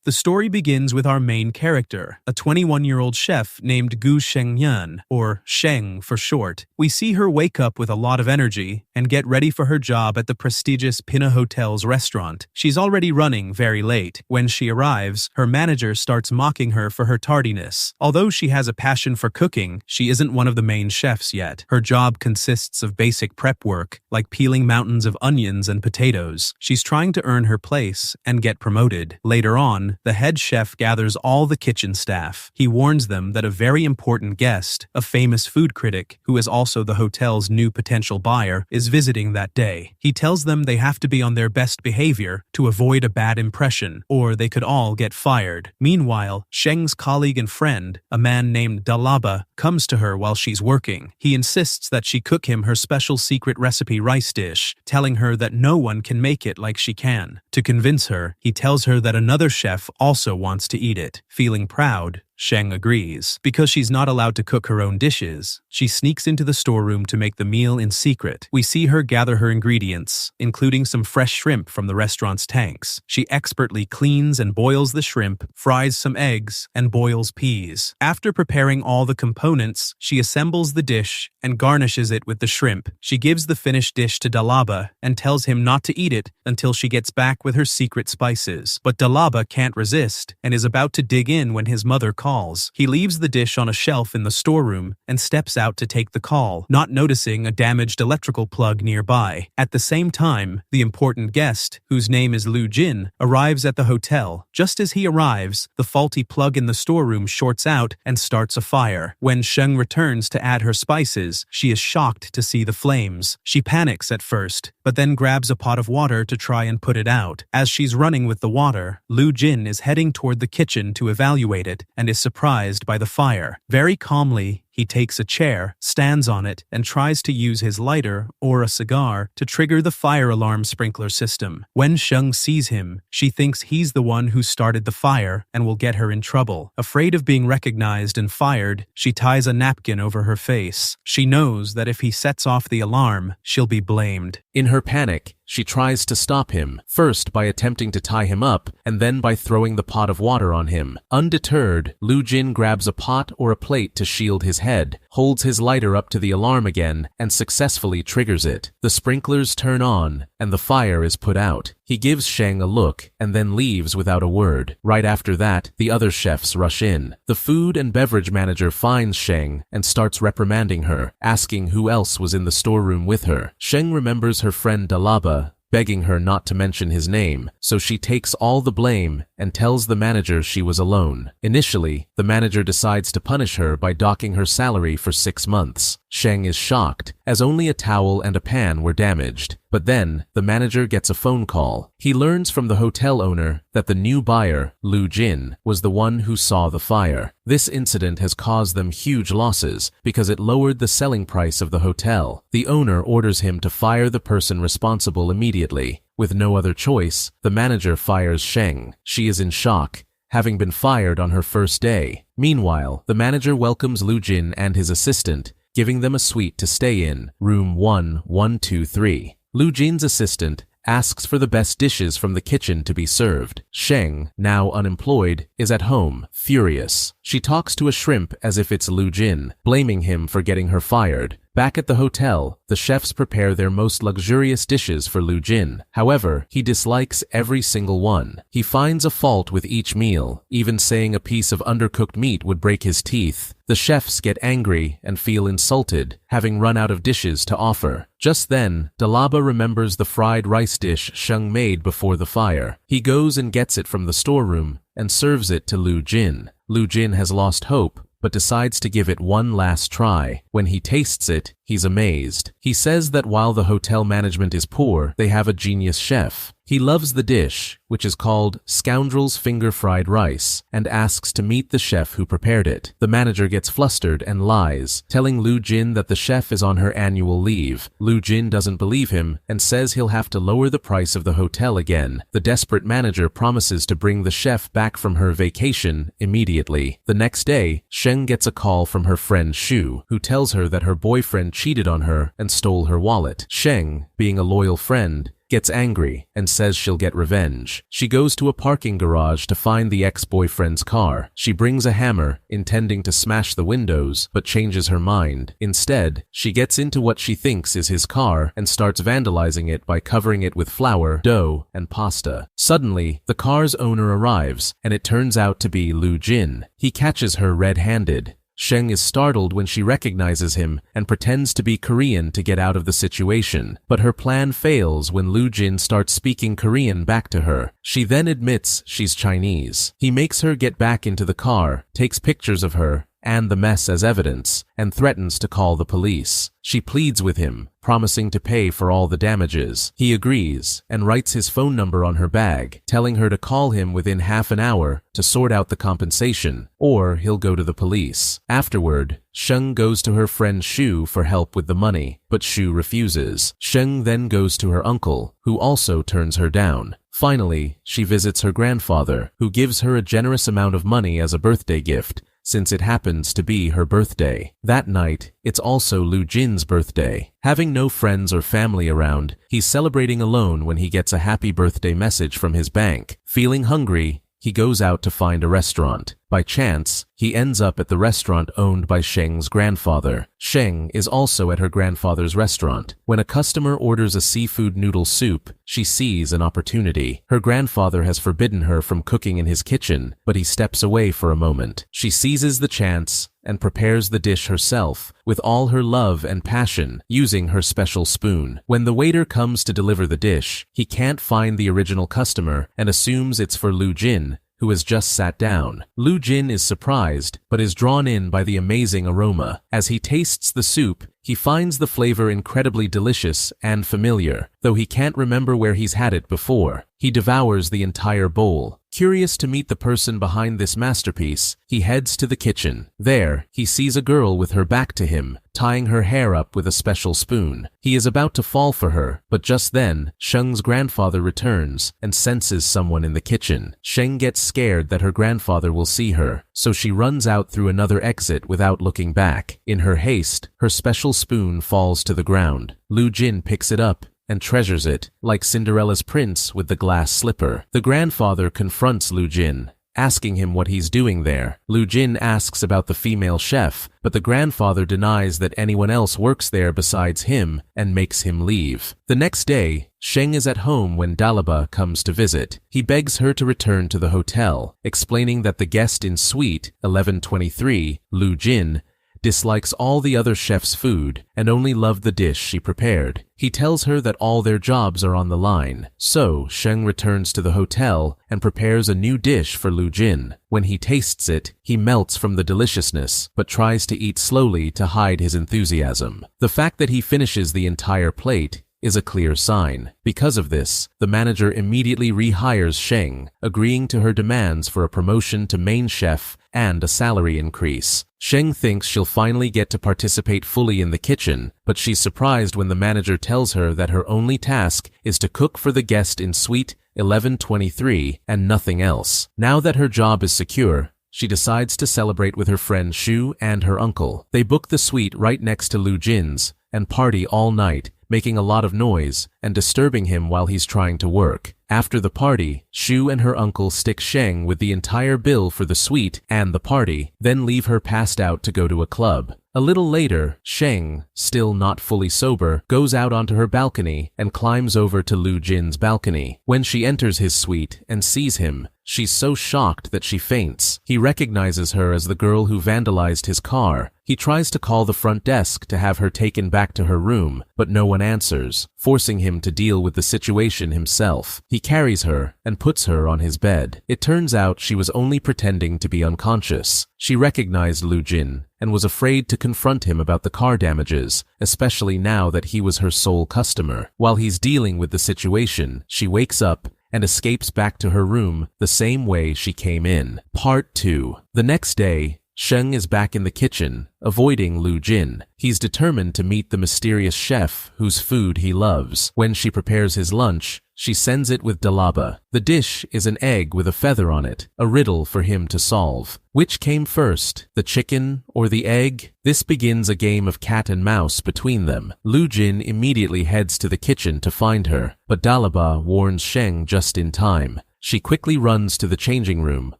The story begins with our main character, a 21-year-old chef named Gu Shengnan, or Sheng for short. We see her wake up with a lot of energy and get ready for her job at the prestigious Pinna Hotel's restaurant. She's already running very late. When she arrives, her manager starts mocking her for her tardiness. Although she has a passion for cooking, she isn't one of the main chefs yet. Her job consists of basic prep work, like peeling mountains of onions and potatoes. She's trying to earn her place and get promoted. Later on, the head chef gathers all the kitchen staff. He warns them that a very important guest, a famous food critic, who is also the hotel's new potential buyer, is visiting that day. He tells them they have to be on their best behavior to avoid a bad impression, or they could all get fired. Meanwhile, Sheng's colleague and friend, a man named Dalaba, comes to her while she's working. He insists that she cook him her special secret recipe rice dish, telling her that no one can make it like she can. To convince her, he tells her that another chef also wants to eat it. Feeling proud, Sheng agrees. Because she's not allowed to cook her own dishes, she sneaks into the storeroom to make the meal in secret. We see her gather her ingredients, including some fresh shrimp from the restaurant's tanks. She expertly cleans and boils the shrimp, fries some eggs, and boils peas. After preparing all the components, she assembles the dish and garnishes it with the shrimp. She gives the finished dish to Dalaba and tells him not to eat it until she gets back with her secret spices. But Dalaba can't resist and is about to dig in when his mother calls. He leaves the dish on a shelf in the storeroom and steps out to take the call, not noticing a damaged electrical plug nearby. At the same time, the important guest, whose name is Lu Jin, arrives at the hotel. Just as he arrives, the faulty plug in the storeroom shorts out and starts a fire. When Sheng returns to add her spices, she is shocked to see the flames. She panics at first, but then grabs a pot of water to try and put it out. As she's running with the water, Lu Jin is heading toward the kitchen to evaluate it and is surprised by the fire. Very calmly, he takes a chair, stands on it, and tries to use his lighter or a cigar to trigger the fire alarm sprinkler system. When Sheng sees him, she thinks he's the one who started the fire and will get her in trouble. Afraid of being recognized and fired, she ties a napkin over her face. She knows that if he sets off the alarm, she'll be blamed. In her panic, she tries to stop him, first by attempting to tie him up, and then by throwing the pot of water on him. Undeterred, Lu Jin grabs a pot or a plate to shield his head, holds his lighter up to the alarm again, and successfully triggers it. The sprinklers turn on, and the fire is put out. He gives Sheng a look, and then leaves without a word. Right after that, the other chefs rush in. The food and beverage manager finds Sheng and starts reprimanding her, asking who else was in the storeroom with her. Sheng remembers her friend Dalaba, begging her not to mention his name, so she takes all the blame and tells the manager she was alone. Initially, the manager decides to punish her by docking her salary for 6 months. Sheng is shocked, as only a towel and a pan were damaged. But then, the manager gets a phone call. He learns from the hotel owner that the new buyer, Lu Jin, was the one who saw the fire. This incident has caused them huge losses because it lowered the selling price of the hotel. The owner orders him to fire the person responsible immediately. With no other choice, the manager fires Sheng. She is in shock, having been fired on her first day. Meanwhile, the manager welcomes Lu Jin and his assistant, giving them a suite to stay in, room 1123. Lu Jin's assistant asks for the best dishes from the kitchen to be served. Sheng, now unemployed, is at home, furious. She talks to a shrimp as if it's Lu Jin, blaming him for getting her fired. Back at the hotel, the chefs prepare their most luxurious dishes for Lu Jin. However, he dislikes every single one. He finds a fault with each meal, even saying a piece of undercooked meat would break his teeth. The chefs get angry and feel insulted, having run out of dishes to offer. Just then, Dalaba remembers the fried rice dish Sheng made before the fire. He goes and gets it from the storeroom and serves it to Lu Jin. Lu Jin has lost hope, but decides to give it one last try. When he tastes it, he's amazed. He says that while the hotel management is poor, they have a genius chef. He loves the dish, which is called Scoundrel's Finger Fried Rice, and asks to meet the chef who prepared it. The manager gets flustered and lies, telling Lu Jin that the chef is on her annual leave. Lu Jin doesn't believe him and says he'll have to lower the price of the hotel again. The desperate manager promises to bring the chef back from her vacation immediately. The next day, Sheng gets a call from her friend Shu, who tells her that her boyfriend cheated on her and stole her wallet. Sheng, being a loyal friend, gets angry and says she'll get revenge. She goes to a parking garage to find the ex-boyfriend's car. She brings a hammer, intending to smash the windows, but changes her mind. Instead, she gets into what she thinks is his car and starts vandalizing it by covering it with flour, dough, and pasta. Suddenly, the car's owner arrives, and it turns out to be Lu Jin. He catches her red-handed. Sheng is startled when she recognizes him and pretends to be Korean to get out of the situation, but her plan fails when Lu Jin starts speaking Korean back to her. She then admits she's Chinese. He makes her get back into the car, takes pictures of her and the mess as evidence, and threatens to call the police. She pleads with him, promising to pay for all the damages. He agrees and writes his phone number on her bag, telling her to call him within half an hour to sort out the compensation, or he'll go to the police. Afterward, Sheng goes to her friend Shu for help with the money, but Shu refuses. Sheng then goes to her uncle, who also turns her down. Finally, she visits her grandfather, who gives her a generous amount of money as a birthday gift, since it happens to be her birthday. That night, it's also Lu Jin's birthday. Having no friends or family around, he's celebrating alone when he gets a happy birthday message from his bank. Feeling hungry, he goes out to find a restaurant. By chance, he ends up at the restaurant owned by Sheng's grandfather. Sheng is also at her grandfather's restaurant. When a customer orders a seafood noodle soup, she sees an opportunity. Her grandfather has forbidden her from cooking in his kitchen, but he steps away for a moment. She seizes the chance and prepares the dish herself with all her love and passion, using her special spoon. When the waiter comes to deliver the dish, he can't find the original customer and assumes it's for Lu Jin, who has just sat down. Lu Jin is surprised, but is drawn in by the amazing aroma. As he tastes the soup, he finds the flavor incredibly delicious and familiar, though he can't remember where he's had it before. He devours the entire bowl. Curious to meet the person behind this masterpiece, he heads to the kitchen. There, he sees a girl with her back to him, tying her hair up with a special spoon. He is about to fall for her, but just then, Sheng's grandfather returns and senses someone in the kitchen. Sheng gets scared that her grandfather will see her, so she runs out through another exit without looking back. In her haste, her special spoon falls to the ground. Lu Jin picks it up and treasures it, like Cinderella's prince with the glass slipper. The grandfather confronts Lu Jin, asking him what he's doing there. Lu Jin asks about the female chef, but the grandfather denies that anyone else works there besides him and makes him leave. The next day, Sheng is at home when Dalaba comes to visit. He begs her to return to the hotel, explaining that the guest in suite 1123, Lu Jin, dislikes all the other chef's food and only loved the dish she prepared. He tells her that all their jobs are on the line. So, Sheng returns to the hotel and prepares a new dish for Lu Jin. When he tastes it, he melts from the deliciousness, but tries to eat slowly to hide his enthusiasm. The fact that he finishes the entire plate is a clear sign. Because of this, the manager immediately rehires Sheng, agreeing to her demands for a promotion to main chef and a salary increase. Sheng thinks she'll finally get to participate fully in the kitchen, but she's surprised when the manager tells her that her only task is to cook for the guest in suite 1123 and nothing else. Now that her job is secure, she decides to celebrate with her friend Shu and her uncle. They book the suite right next to Lu Jin's and party all night, making a lot of noise and disturbing him while he's trying to work. After the party, Shu and her uncle stick Sheng with the entire bill for the suite and the party, then leave her passed out to go to a club. A little later, Sheng, still not fully sober, goes out onto her balcony and climbs over to Lu Jin's balcony. When she enters his suite and sees him, she's so shocked that she faints. He recognizes her as the girl who vandalized his car. He tries to call the front desk to have her taken back to her room, but no one answers, forcing him to deal with the situation himself. He carries her and puts her on his bed. It turns out she was only pretending to be unconscious. She recognized Lu Jin and was afraid to confront him about the car damages, especially now that he was her sole customer. While he's dealing with the situation, she wakes up and escapes back to her room the same way she came in. Part 2. The next day, Sheng is back in the kitchen, avoiding Lu Jin. He's determined to meet the mysterious chef whose food he loves. When she prepares his lunch, she sends it with dalaba. The dish is an egg with a feather on it, a riddle for him to solve. Which came first, the chicken or the egg? This begins a game of cat and mouse between them. Lu Jin immediately heads to the kitchen to find her, but Dalaba warns Sheng just in time. She quickly runs to the changing room,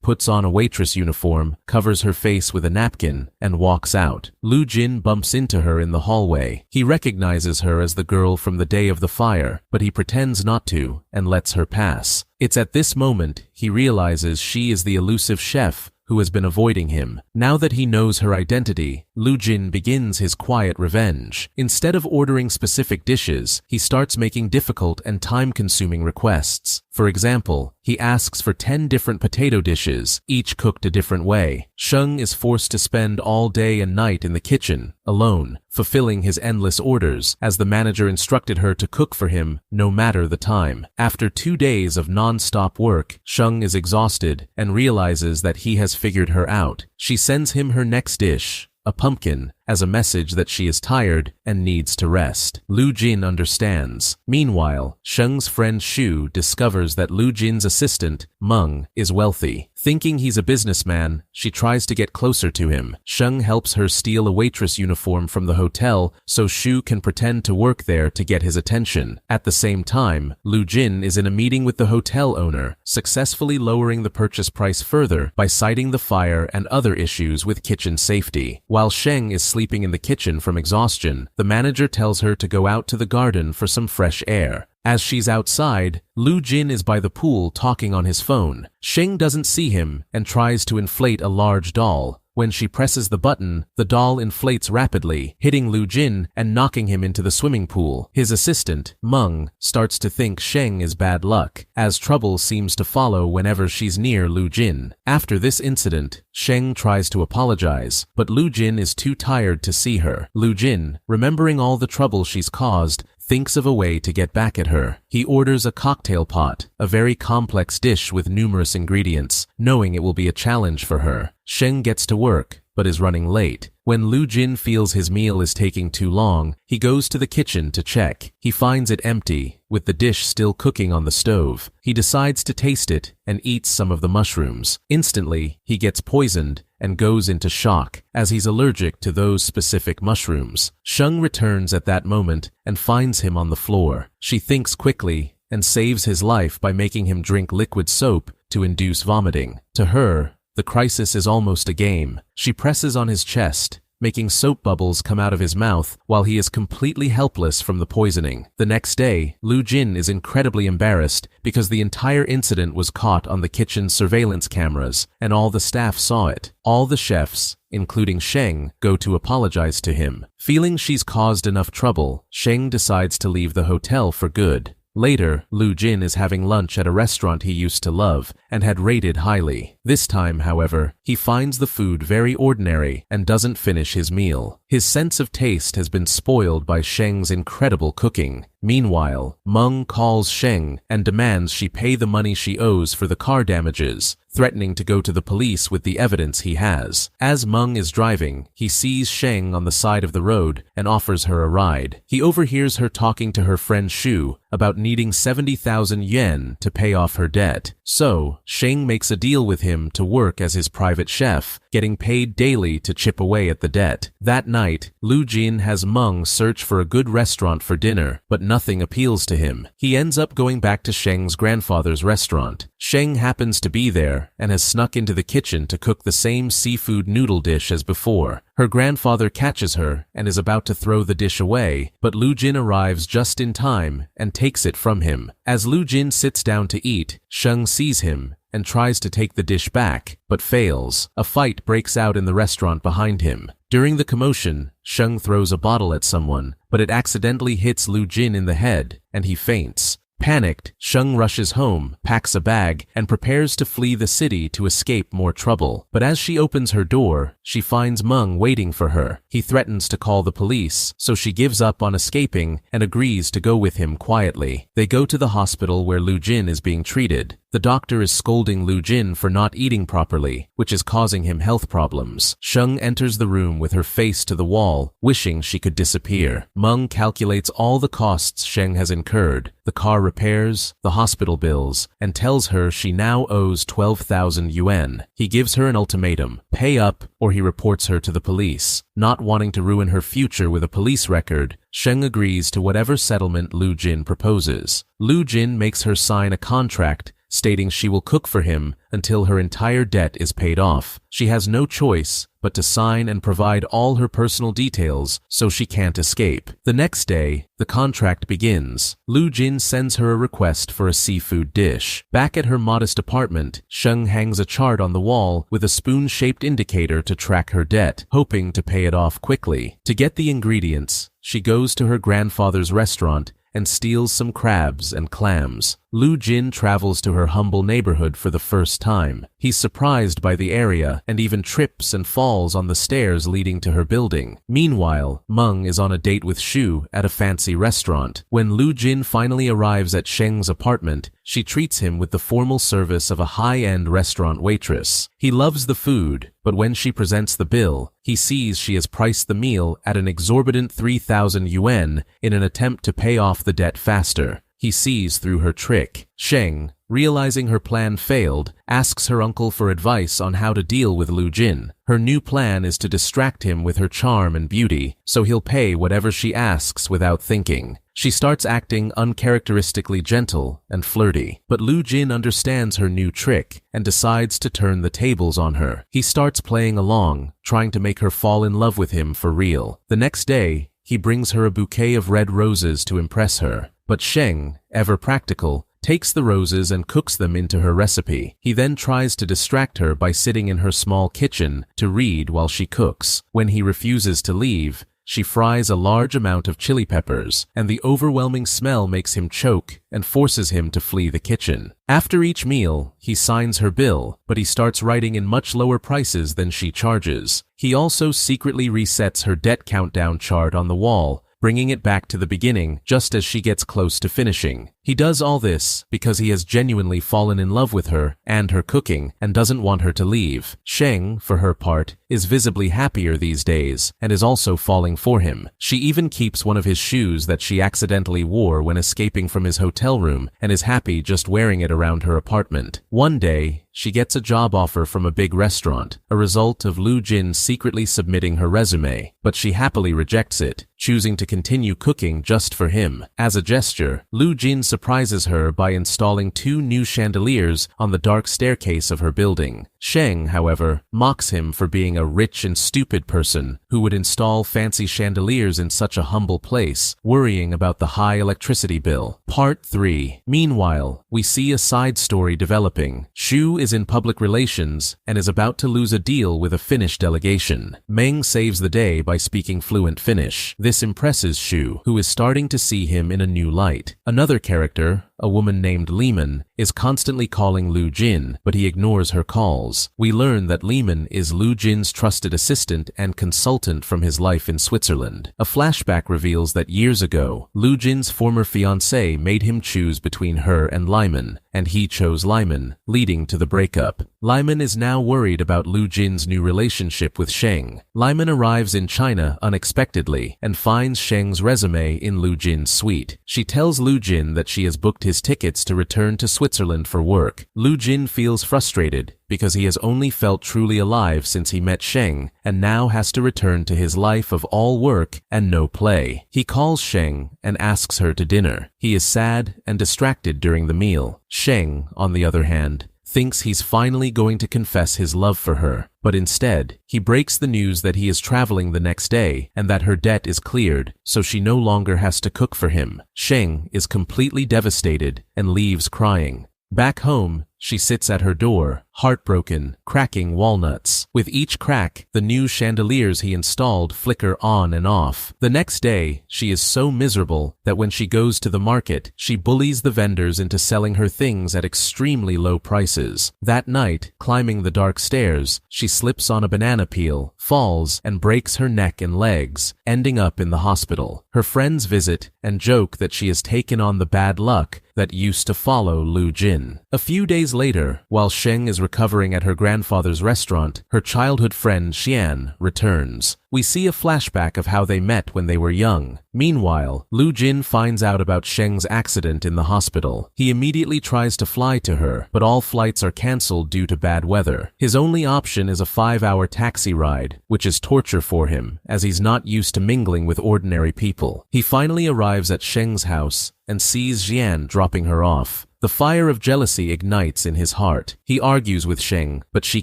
puts on a waitress uniform, covers her face with a napkin, and walks out. Lu Jin bumps into her in the hallway. He recognizes her as the girl from the day of the fire, but he pretends not to and lets her pass. It's at this moment he realizes she is the elusive chef who has been avoiding him. Now that he knows her identity, Lu Jin begins his quiet revenge. Instead of ordering specific dishes, he starts making difficult and time-consuming requests. For example, he asks for 10 different potato dishes, each cooked a different way. Sheng is forced to spend all day and night in the kitchen, alone, fulfilling his endless orders, as the manager instructed her to cook for him no matter the time. After 2 days of non-stop work, Sheng is exhausted and realizes that he has figured her out. She sends him her next dish, a pumpkin, as a message that she is tired and needs to rest. Lu Jin understands. Meanwhile, Sheng's friend Shu discovers that Lu Jin's assistant, Meng, is wealthy. Thinking he's a businessman, she tries to get closer to him. Sheng helps her steal a waitress uniform from the hotel so Shu can pretend to work there to get his attention. At the same time, Lu Jin is in a meeting with the hotel owner, successfully lowering the purchase price further by citing the fire and other issues with kitchen safety. While Sheng is sleeping in the kitchen from exhaustion, the manager tells her to go out to the garden for some fresh air. As she's outside, Lu Jin is by the pool talking on his phone. Sheng doesn't see him and tries to inflate a large doll. When she presses the button, the doll inflates rapidly, hitting Lu Jin and knocking him into the swimming pool. His assistant, Meng, starts to think Sheng is bad luck, as trouble seems to follow whenever she's near Lu Jin. After this incident, Sheng tries to apologize, but Lu Jin is too tired to see her. Lu Jin, remembering all the trouble she's caused, thinks of a way to get back at her. He orders a cocktail pot, a very complex dish with numerous ingredients, knowing it will be a challenge for her. Sheng gets to work, but is running late. When Lu Jin feels his meal is taking too long, he goes to the kitchen to check. He finds it empty, with the dish still cooking on the stove. He decides to taste it and eats some of the mushrooms. Instantly, he gets poisoned and goes into shock, as he's allergic to those specific mushrooms. Sheng returns at that moment and finds him on the floor. She thinks quickly and saves his life by making him drink liquid soap to induce vomiting. To her, the crisis is almost a game. She presses on his chest, making soap bubbles come out of his mouth while he is completely helpless from the poisoning. The next day, Lu Jin is incredibly embarrassed because the entire incident was caught on the kitchen's surveillance cameras, and all the staff saw it. All the chefs, including Sheng, go to apologize to him. Feeling she's caused enough trouble, Sheng decides to leave the hotel for good. Later, Lu Jin is having lunch at a restaurant he used to love and had rated highly. This time, however, he finds the food very ordinary and doesn't finish his meal. His sense of taste has been spoiled by Sheng's incredible cooking. Meanwhile, Meng calls Sheng and demands she pay the money she owes for the car damages, threatening to go to the police with the evidence he has. As Meng is driving, he sees Sheng on the side of the road and offers her a ride. He overhears her talking to her friend Shu about needing 70,000 yen to pay off her debt. So, Sheng makes a deal with him to work as his private chef, getting paid daily to chip away at the debt. That night, Lu Jin has Meng search for a good restaurant for dinner, but nothing appeals to him. He ends up going back to Sheng's grandfather's restaurant. Sheng happens to be there and has snuck into the kitchen to cook the same seafood noodle dish as before. Her grandfather catches her and is about to throw the dish away, but Lu Jin arrives just in time and takes it from him. As Lu Jin sits down to eat, Sheng sees him and tries to take the dish back, but fails. A fight breaks out in the restaurant behind him. During the commotion, Sheng throws a bottle at someone, but it accidentally hits Lu Jin in the head, and he faints. Panicked, Sheng rushes home, packs a bag, and prepares to flee the city to escape more trouble. But as she opens her door, she finds Meng waiting for her. He threatens to call the police, so she gives up on escaping and agrees to go with him quietly. They go to the hospital where Lu Jin is being treated. The doctor is scolding Lu Jin for not eating properly, which is causing him health problems. Sheng enters the room with her face to the wall, wishing she could disappear. Meng calculates all the costs Sheng has incurred, the car repairs, the hospital bills, and tells her she now owes 12,000 yuan. He gives her an ultimatum: pay up or he reports her to the police. Not wanting to ruin her future with a police record, Sheng agrees to whatever settlement Lu Jin proposes. Lu Jin makes her sign a contract stating she will cook for him until her entire debt is paid off. She has no choice but to sign and provide all her personal details so she can't escape. The next day, the contract begins. Lu Jin sends her a request for a seafood dish. Back at her modest apartment, Sheng hangs a chart on the wall with a spoon-shaped indicator to track her debt, hoping to pay it off quickly. To get the ingredients, she goes to her grandfather's restaurant and steals some crabs and clams. Lu Jin travels to her humble neighborhood for the first time. He's surprised by the area and even trips and falls on the stairs leading to her building. Meanwhile, Meng is on a date with Shu at a fancy restaurant. When Lu Jin finally arrives at Sheng's apartment, she treats him with the formal service of a high-end restaurant waitress. He loves the food, but when she presents the bill, he sees she has priced the meal at an exorbitant 3,000 yuan in an attempt to pay off the debt faster. He sees through her trick. Sheng, realizing her plan failed, asks her uncle for advice on how to deal with Lu Jin. Her new plan is to distract him with her charm and beauty, so he'll pay whatever she asks without thinking. She starts acting uncharacteristically gentle and flirty, but Lu Jin understands her new trick and decides to turn the tables on her. He starts playing along, trying to make her fall in love with him for real. The next day, he brings her a bouquet of red roses to impress her. But Sheng, ever practical, takes the roses and cooks them into her recipe. He then tries to distract her by sitting in her small kitchen to read while she cooks. When he refuses to leave, she fries a large amount of chili peppers, and the overwhelming smell makes him choke and forces him to flee the kitchen. After each meal, he signs her bill, but he starts writing in much lower prices than she charges. He also secretly resets her debt countdown chart on the wall, bringing it back to the beginning just as she gets close to finishing. He does all this because he has genuinely fallen in love with her and her cooking and doesn't want her to leave. Sheng, for her part, is visibly happier these days and is also falling for him. She even keeps one of his shoes that she accidentally wore when escaping from his hotel room and is happy just wearing it around her apartment. One day, she gets a job offer from a big restaurant, a result of Lu Jin secretly submitting her resume, but she happily rejects it, choosing to continue cooking just for him. As a gesture, Lu Jin surprises her by installing 2 new chandeliers on the dark staircase of her building. Sheng, however, mocks him for being a rich and stupid person who would install fancy chandeliers in such a humble place, worrying about the high electricity bill. Part 3. Meanwhile, we see a side story developing. Shu is in public relations and is about to lose a deal with a Finnish delegation. Meng saves the day by speaking fluent Finnish. This impresses Shu, who is starting to see him in a new light. Another character, a woman named Lehman, is constantly calling Lu Jin, but he ignores her calls. We learn that Lehman is Lu Jin's trusted assistant and consultant from his life in Switzerland. A flashback reveals that years ago, Lu Jin's former fiancée made him choose between her and Lyman, and he chose Lyman, leading to the breakup. Lyman is now worried about Lu Jin's new relationship with Sheng. Lyman arrives in China unexpectedly and finds Sheng's resume in Lu Jin's suite. She tells Lu Jin that she has booked his tickets to return to Switzerland for work. Lu Jin feels frustrated because he has only felt truly alive since he met Sheng and now has to return to his life of all work and no play. He calls Sheng and asks her to dinner. He is sad and distracted during the meal. Sheng, on the other hand, thinks he's finally going to confess his love for her, but instead, he breaks the news that he is traveling the next day and that her debt is cleared, so she no longer has to cook for him. Sheng is completely devastated and leaves crying. Back home, she sits at her door, heartbroken, cracking walnuts. With each crack, the new chandeliers he installed flicker on and off. The next day, she is so miserable that when she goes to the market, she bullies the vendors into selling her things at extremely low prices. That night, climbing the dark stairs, she slips on a banana peel, falls, and breaks her neck and legs, ending up in the hospital. Her friends visit and joke that she has taken on the bad luck that used to follow Lu Jin. A few days years later, while Sheng is recovering at her grandfather's restaurant, her childhood friend Xian returns. We see a flashback of how they met when they were young. Meanwhile, Lu Jin finds out about Sheng's accident in the hospital. He immediately tries to fly to her, but all flights are cancelled due to bad weather. His only option is a 5-hour taxi ride, which is torture for him, as he's not used to mingling with ordinary people. He finally arrives at Sheng's house and sees Xian dropping her off. The fire of jealousy ignites in his heart. He argues with Sheng, but she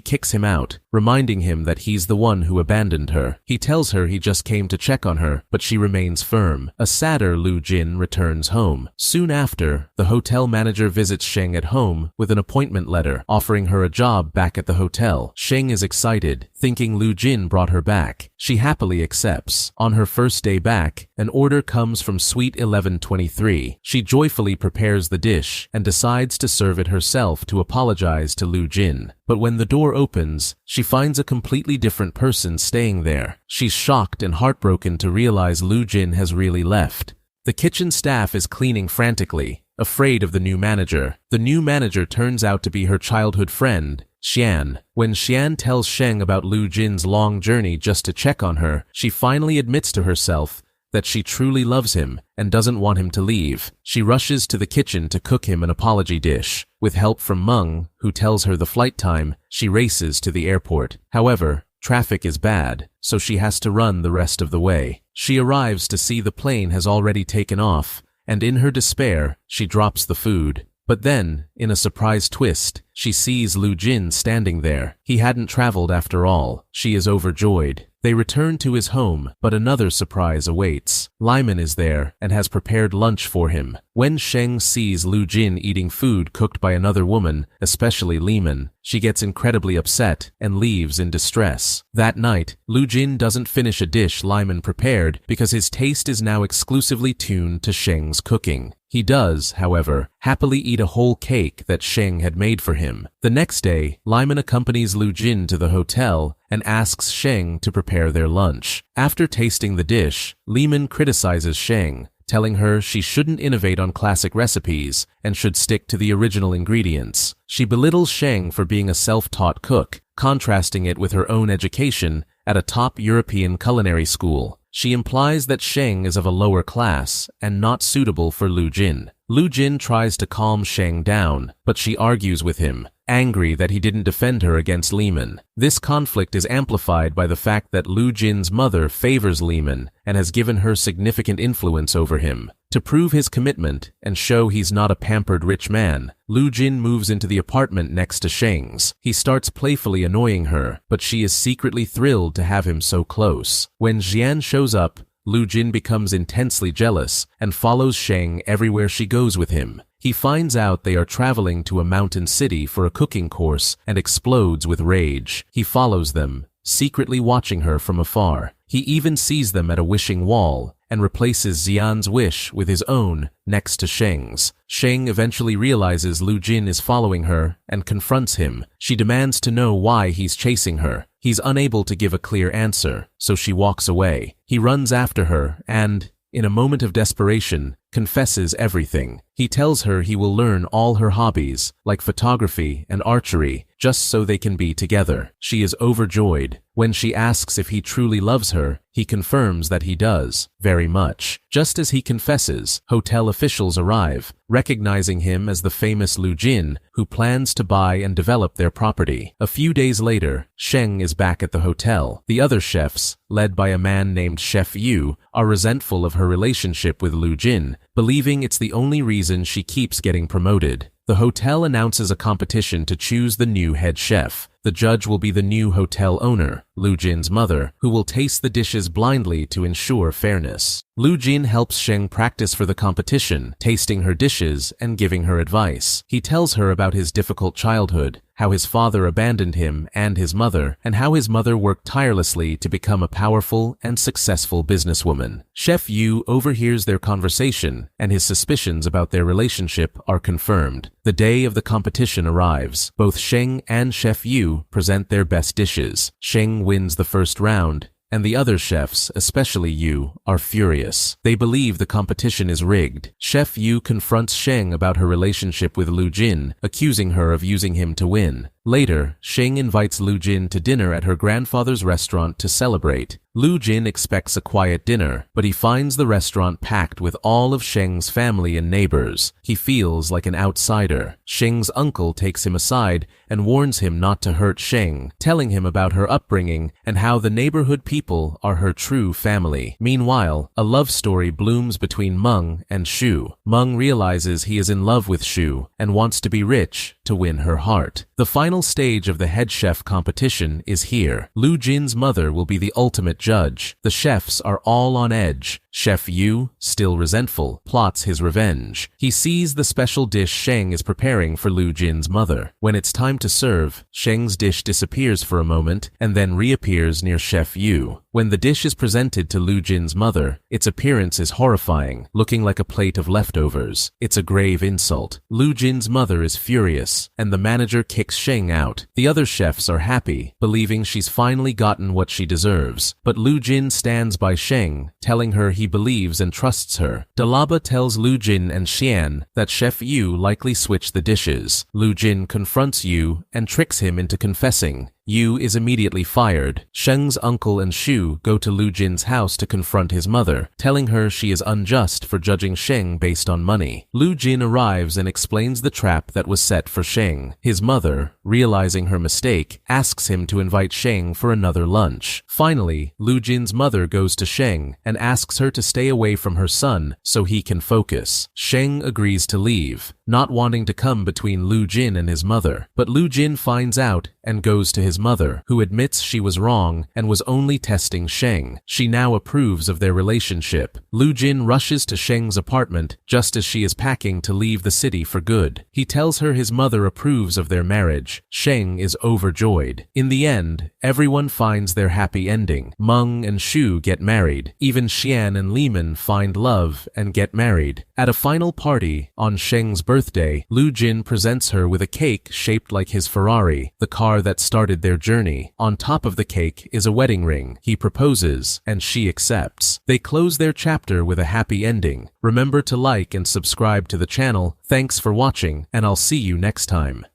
kicks him out, reminding him that he's the one who abandoned her. He tells her he just came to check on her, but she remains firm. A sadder Lu Jin returns home. Soon after, the hotel manager visits Sheng at home with an appointment letter, offering her a job back at the hotel. Sheng is excited, thinking Lu Jin brought her back. She happily accepts. On her first day back, an order comes from Suite 1123. She joyfully prepares the dish and decides to serve it herself to apologize to Lu Jin. But when the door opens, she finds a completely different person staying there. She's shocked and heartbroken to realize Lu Jin has really left. The kitchen staff is cleaning frantically, afraid of the new manager. The new manager turns out to be her childhood friend, Xian. When Xian tells Sheng about Lu Jin's long journey just to check on her, she finally admits to herself that she truly loves him and doesn't want him to leave. She rushes to the kitchen to cook him an apology dish. With help from Meng, who tells her the flight time, she races to the airport. However, traffic is bad, so she has to run the rest of the way. She arrives to see the plane has already taken off, and in her despair, she drops the food. But then, in a surprise twist, she sees Lu Jin standing there. He hadn't traveled after all. She is overjoyed. They return to his home, but another surprise awaits. Lyman is there and has prepared lunch for him. When Sheng sees Lu Jin eating food cooked by another woman, especially Lyman, she gets incredibly upset and leaves in distress. That night, Lu Jin doesn't finish a dish Lyman prepared because his taste is now exclusively tuned to Sheng's cooking. He does, however, happily eat a whole cake that Sheng had made for him. The next day, Lyman accompanies Lu Jin to the hotel and asks Sheng to prepare their lunch. After tasting the dish, Lyman criticizes Sheng, telling her she shouldn't innovate on classic recipes and should stick to the original ingredients. She belittles Sheng for being a self-taught cook, contrasting it with her own education at a top European culinary school. She implies that Sheng is of a lower class and not suitable for Lu Jin. Lu Jin tries to calm Sheng down, but she argues with him, angry that he didn't defend her against Lyman. This conflict is amplified by the fact that Lu Jin's mother favors Lyman and has given her significant influence over him. To prove his commitment and show he's not a pampered rich man, Lu Jin moves into the apartment next to Sheng's. He starts playfully annoying her, but she is secretly thrilled to have him so close. When Xian shows up, Lu Jin becomes intensely jealous and follows Sheng everywhere she goes with him. He finds out they are traveling to a mountain city for a cooking course and explodes with rage. He follows them, secretly watching her from afar. He even sees them at a wishing wall and replaces Xian's wish with his own next to Sheng's. Sheng eventually realizes Lu Jin is following her and confronts him. She demands to know why he's chasing her. He's unable to give a clear answer, so she walks away. He runs after her and, in a moment of desperation, confesses everything. He tells her he will learn all her hobbies, like photography and archery, just so they can be together. She is overjoyed. When she asks if he truly loves her, he confirms that he does, very much. Just as he confesses, hotel officials arrive, recognizing him as the famous Lu Jin, who plans to buy and develop their property. A few days later, Sheng is back at the hotel. The other chefs, led by a man named Chef Yu, are resentful of her relationship with Lu Jin, believing it's the only reason she keeps getting promoted. The hotel announces a competition to choose the new head chef. The judge will be the new hotel owner, Lu Jin's mother, who will taste the dishes blindly to ensure fairness. Lu Jin helps Sheng practice for the competition, tasting her dishes and giving her advice. He tells her about his difficult childhood, how his father abandoned him and his mother, and how his mother worked tirelessly to become a powerful and successful businesswoman. Chef Yu overhears their conversation, and his suspicions about their relationship are confirmed. The day of the competition arrives. Both Sheng and Chef Yu present their best dishes. Sheng wins the first round, and the other chefs, especially Yu, are furious. They believe the competition is rigged. Chef Yu confronts Sheng about her relationship with Lu Jin, accusing her of using him to win. Later, Sheng invites Lu Jin to dinner at her grandfather's restaurant to celebrate. Lu Jin expects a quiet dinner, but he finds the restaurant packed with all of Sheng's family and neighbors. He feels like an outsider. Sheng's uncle takes him aside and warns him not to hurt Sheng, telling him about her upbringing and how the neighborhood people are her true family. Meanwhile, a love story blooms between Meng and Shu. Meng realizes he is in love with Shu and wants to be rich to win her heart. The final stage of the head chef competition is here. Lu Jin's mother will be the ultimate judge. The chefs are all on edge. Chef Yu, still resentful, plots his revenge. He sees the special dish Sheng is preparing for Lu Jin's mother. When it's time to serve, Sheng's dish disappears for a moment and then reappears near Chef Yu. When the dish is presented to Lu Jin's mother, its appearance is horrifying, looking like a plate of leftovers. It's a grave insult. Lu Jin's mother is furious, and the manager kicks Sheng out. The other chefs are happy, believing she's finally gotten what she deserves. But Lu Jin stands by Sheng, telling her he believes and trusts her. Dalaba tells Lu Jin and Xian that Chef Yu likely switched the dishes. Lu Jin confronts Yu and tricks him into confessing. Yu is immediately fired. Sheng's uncle and Shu go to Lu Jin's house to confront his mother, telling her she is unjust for judging Sheng based on money. Lu Jin arrives and explains the trap that was set for Sheng. His mother, realizing her mistake, asks him to invite Sheng for another lunch. Finally, Lu Jin's mother goes to Sheng and asks her to stay away from her son so he can focus. Sheng agrees to leave, not wanting to come between Lu Jin and his mother. But Lu Jin finds out and goes to his mother, who admits she was wrong and was only testing Sheng. She now approves of their relationship. Lu Jin rushes to Sheng's apartment just as she is packing to leave the city for good. He tells her his mother approves of their marriage. Sheng is overjoyed. In the end, everyone finds their happy ending. Meng and Shu get married. Even Xian and Liman find love and get married. At a final party, on Sheng's birthday, Lu Jin presents her with a cake shaped like his Ferrari, the car that started their journey. On top of the cake is a wedding ring. He proposes, and she accepts. They close their chapter with a happy ending. Remember to like and subscribe to the channel. Thanks for watching, and I'll see you next time.